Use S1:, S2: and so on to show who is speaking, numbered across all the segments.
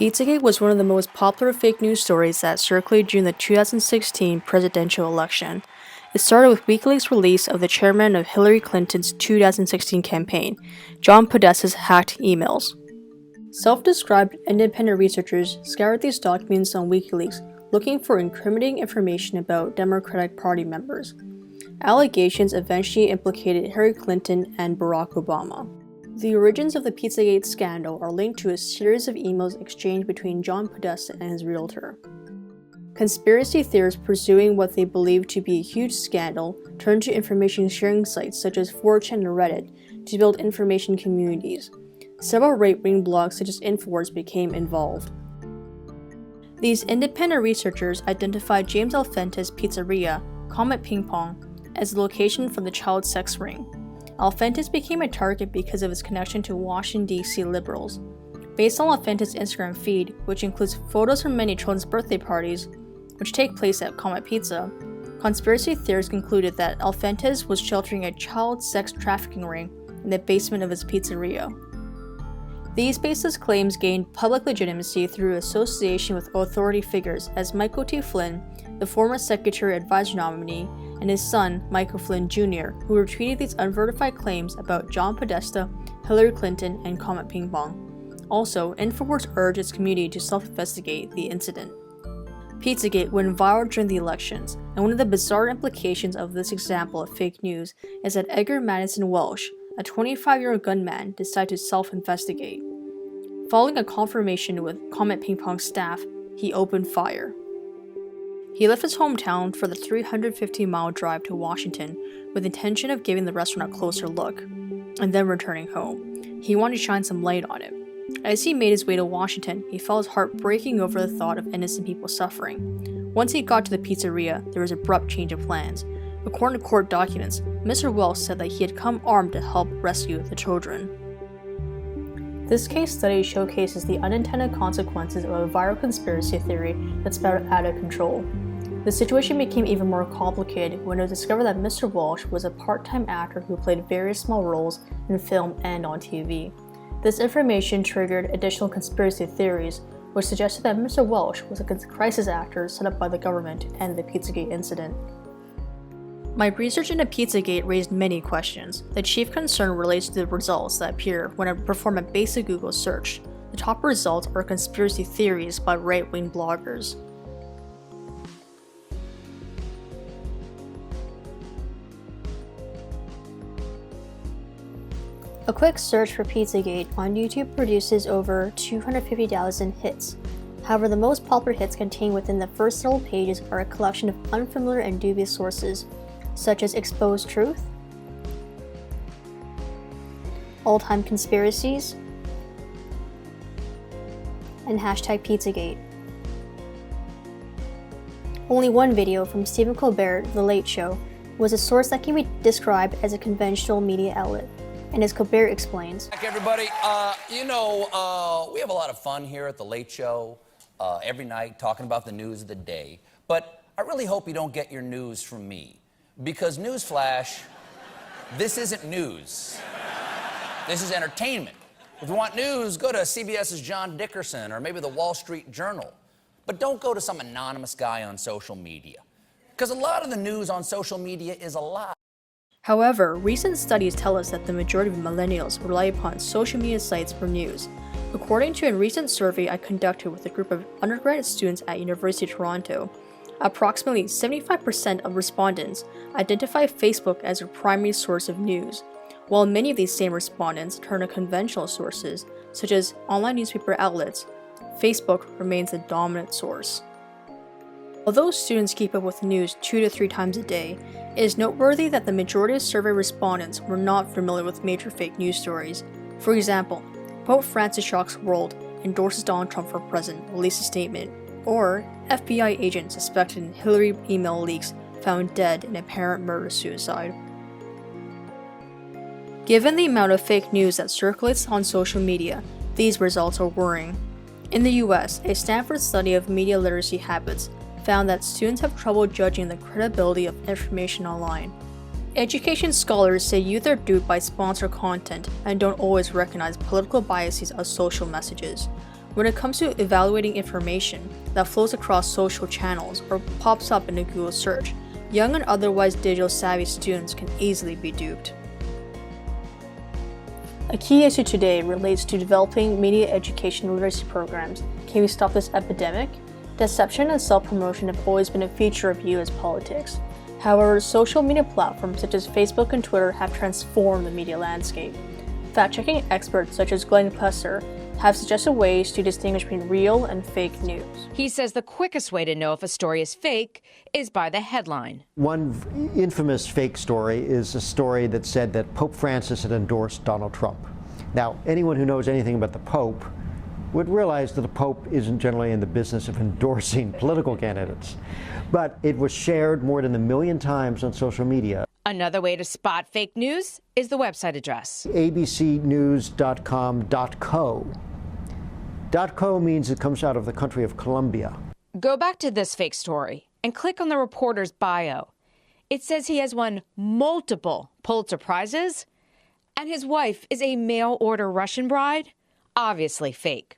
S1: Pizzagate was one of the most popular fake news stories that circulated during the 2016 presidential election. It started with WikiLeaks' release of the chairman of Hillary Clinton's 2016 campaign, John Podesta's hacked emails. Self-described independent researchers scoured these documents on WikiLeaks looking for incriminating information about Democratic Party members. Allegations eventually implicated Hillary Clinton and Barack Obama. The origins of the Pizzagate scandal are linked to a series of emails exchanged between John Podesta and his realtor. Conspiracy theorists pursuing what they believed to be a huge scandal turned to information sharing sites such as 4chan and Reddit to build information communities. Several right-wing blogs such as InfoWars became involved. These independent researchers identified James Alfente's pizzeria, Comet Ping Pong, as the location for the child sex ring. Alfente's became a target because of his connection to Washington, D.C. liberals. Based on Alfente's Instagram feed, which includes photos from many children's birthday parties, which take place at Comet Pizza, conspiracy theorists concluded that Alfente's was sheltering a child sex trafficking ring in the basement of his pizzeria. These baseless claims gained public legitimacy through association with authority figures as Michael T. Flynn, the former Secretary Advisor nominee, and his son, Michael Flynn Jr., who retweeted these unverified claims about John Podesta, Hillary Clinton, and Comet Ping Pong. Also, InfoWars urged its community to self-investigate the incident. Pizzagate went viral during the elections, and one of the bizarre implications of this example of fake news is that Edgar Madison Welsh, a 25-year-old gunman, decided to self-investigate. Following a confirmation with Comet Ping Pong staff, he opened fire. He left his hometown for the 350-mile drive to Washington with the intention of giving the restaurant a closer look, and then returning home. He wanted to shine some light on it. As he made his way to Washington, he felt his heart breaking over the thought of innocent people suffering. Once he got to the pizzeria, there was an abrupt change of plans. According to court documents, Mr. Welsh said that he had come armed to help rescue the children. This case study showcases the unintended consequences of a viral conspiracy theory that spiraled out of control. The situation became even more complicated when it was discovered that Mr. Welsh was a part-time actor who played various small roles in film and on TV. This information triggered additional conspiracy theories, which suggested that Mr. Welsh was a crisis actor set up by the government to end the Pizzagate incident. My research into Pizzagate raised many questions. The chief concern relates to the results that appear when I perform a basic Google search. The top results are conspiracy theories by right-wing bloggers. A quick search for Pizzagate on YouTube produces over 250,000 hits. However, the most popular hits contained within the first several pages are a collection of unfamiliar and dubious sources, such as Exposed Truth, All-Time Conspiracies, and #Pizzagate. Only one video from Stephen Colbert, The Late Show, was a source that can be described as a conventional media outlet. And as Colbert explains,
S2: Back everybody, we have a lot of fun here at The Late Show every night talking about the news of the day. But I really hope you don't get your news from me. Because newsflash, this isn't news. This is entertainment. If you want news, go to CBS's John Dickerson or maybe the Wall Street Journal. But don't go to some anonymous guy on social media. Because a lot of the news on social media is a lie.
S1: However, recent studies tell us that the majority of millennials rely upon social media sites for news. According to a recent survey I conducted with a group of undergraduate students at University of Toronto, approximately 75% of respondents identify Facebook as their primary source of news, while many of these same respondents turn to conventional sources, such as online newspaper outlets. Facebook remains the dominant source. Although students keep up with news 2 to 3 times a day, it is noteworthy that the majority of survey respondents were not familiar with major fake news stories. For example, Pope Francis shocks world, endorses Donald Trump for president, released a statement, or FBI agent suspected in Hillary email leaks found dead in apparent murder-suicide. Given the amount of fake news that circulates on social media, these results are worrying. In the US, a Stanford study of media literacy habits found that students have trouble judging the credibility of information online. Education scholars say youth are duped by sponsored content and don't always recognize political biases as social messages. When it comes to evaluating information that flows across social channels or pops up in a Google search, young and otherwise digital savvy students can easily be duped. A key issue today relates to developing media education literacy programs. Can we stop this epidemic? Deception and self-promotion have always been a feature of US politics. However, social media platforms such as Facebook and Twitter have transformed the media landscape. Fact-checking experts such as Glenn Plusser have suggested ways to distinguish between real and fake news.
S3: He says the quickest way to know if a story is fake is by the headline.
S4: One infamous fake story is a story that said that Pope Francis had endorsed Donald Trump. Now, anyone who knows anything about the Pope would realize that the Pope isn't generally in the business of endorsing political candidates. But it was shared more than 1 million times on social media.
S3: Another way to spot fake news is the website address.
S4: abcnews.com.co. .co means it comes out of the country of Colombia.
S3: Go back to this fake story and click on the reporter's bio. It says he has won multiple Pulitzer Prizes, and his wife is a mail-order Russian bride. Obviously fake.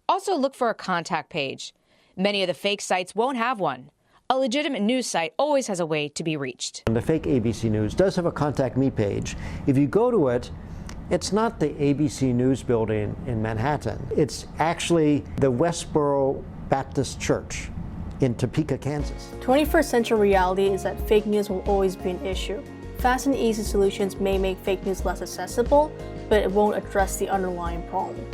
S3: Also look for a contact page. Many of the fake sites won't have one. A legitimate news site always has a way to be reached.
S4: And the fake ABC News does have a Contact Me page. If you go to it, it's not the ABC News building in Manhattan. It's actually the Westboro Baptist Church in Topeka, Kansas.
S1: 21st century reality is that fake news will always be an issue. Fast and easy solutions may make fake news less accessible, but it won't address the underlying problem.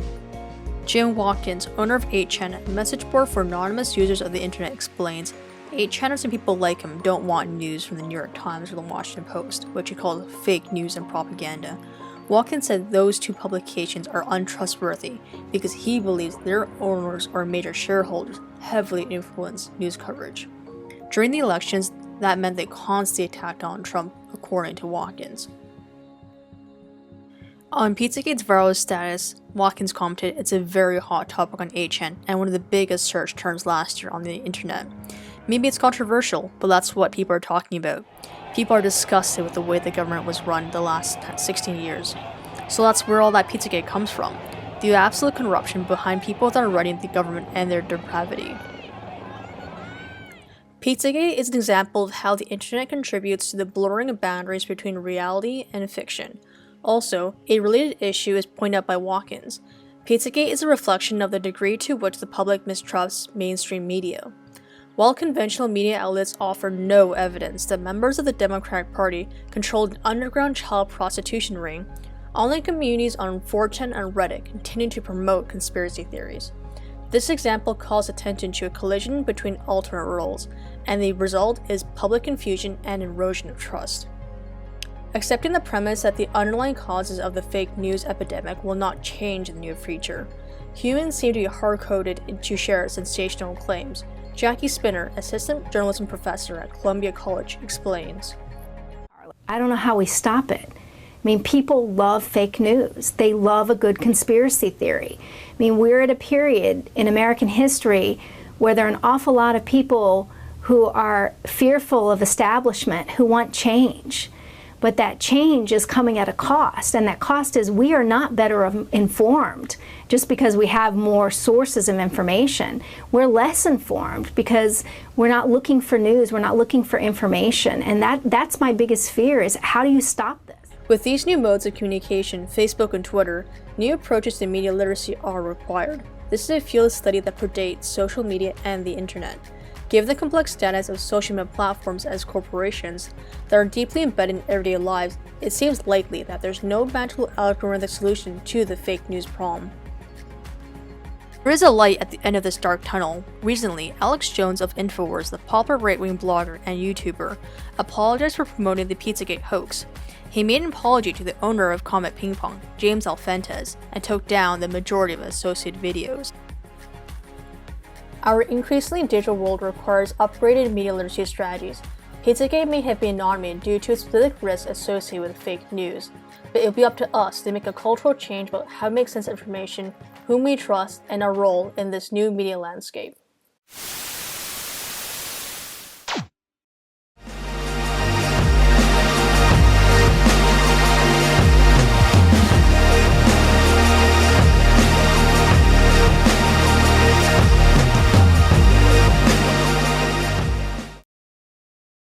S1: Jim Watkins, owner of 8chan, a message board for anonymous users of the internet, explains 8chaners and people like him don't want news from the New York Times or the Washington Post, which he calls fake news and propaganda. Watkins said those two publications are untrustworthy because he believes their owners or major shareholders heavily influence news coverage. During the elections, that meant they constantly attacked Donald Trump, according to Watkins. On Pizzagate's viral status, Watkins commented, "It's a very hot topic on 8chan and one of the biggest search terms last year on the internet. Maybe it's controversial, but that's what people are talking about. People are disgusted with the way the government was run the last 16 years. So that's where all that Pizzagate comes from. The absolute corruption behind people that are running the government and their depravity." Pizzagate is an example of how the internet contributes to the blurring of boundaries between reality and fiction. Also, a related issue is pointed out by Watkins. Pizzagate is a reflection of the degree to which the public mistrusts mainstream media. While conventional media outlets offer no evidence that members of the Democratic Party controlled an underground child prostitution ring, online communities on 4chan and Reddit continue to promote conspiracy theories. This example calls attention to a collision between alternate roles, and the result is public confusion and erosion of trust. Accepting the premise that the underlying causes of the fake news epidemic will not change in the near future, humans seem to be hard-coded to share sensational claims. Jackie Spinner, assistant journalism professor at Columbia College, explains.
S5: I don't know how we stop it. I mean, people love fake news. They love a good conspiracy theory. I mean, we're at a period in American history where there are an awful lot of people who are fearful of establishment, who want change. But that change is coming at a cost, and that cost is we are not better informed just because we have more sources of information. We're less informed because we're not looking for news, we're not looking for information, and that's my biggest fear is how do you stop this?
S1: With these new modes of communication, Facebook and Twitter, new approaches to media literacy are required. This is a field of study that predates social media and the internet. Given the complex status of social media platforms as corporations that are deeply embedded in everyday lives, it seems likely that there's no magical algorithmic solution to the fake news problem. There is a light at the end of this dark tunnel. Recently, Alex Jones of InfoWars, the popular right-wing blogger and YouTuber, apologized for promoting the Pizzagate hoax. He made an apology to the owner of Comet Ping Pong, James Alfentes, and took down the majority of associated videos. Our increasingly digital world requires upgraded media literacy strategies. Pizzagate may have been anonymous due to specific risks associated with fake news, but it will be up to us to make a cultural change about how to make sense of information, whom we trust, and our role in this new media landscape.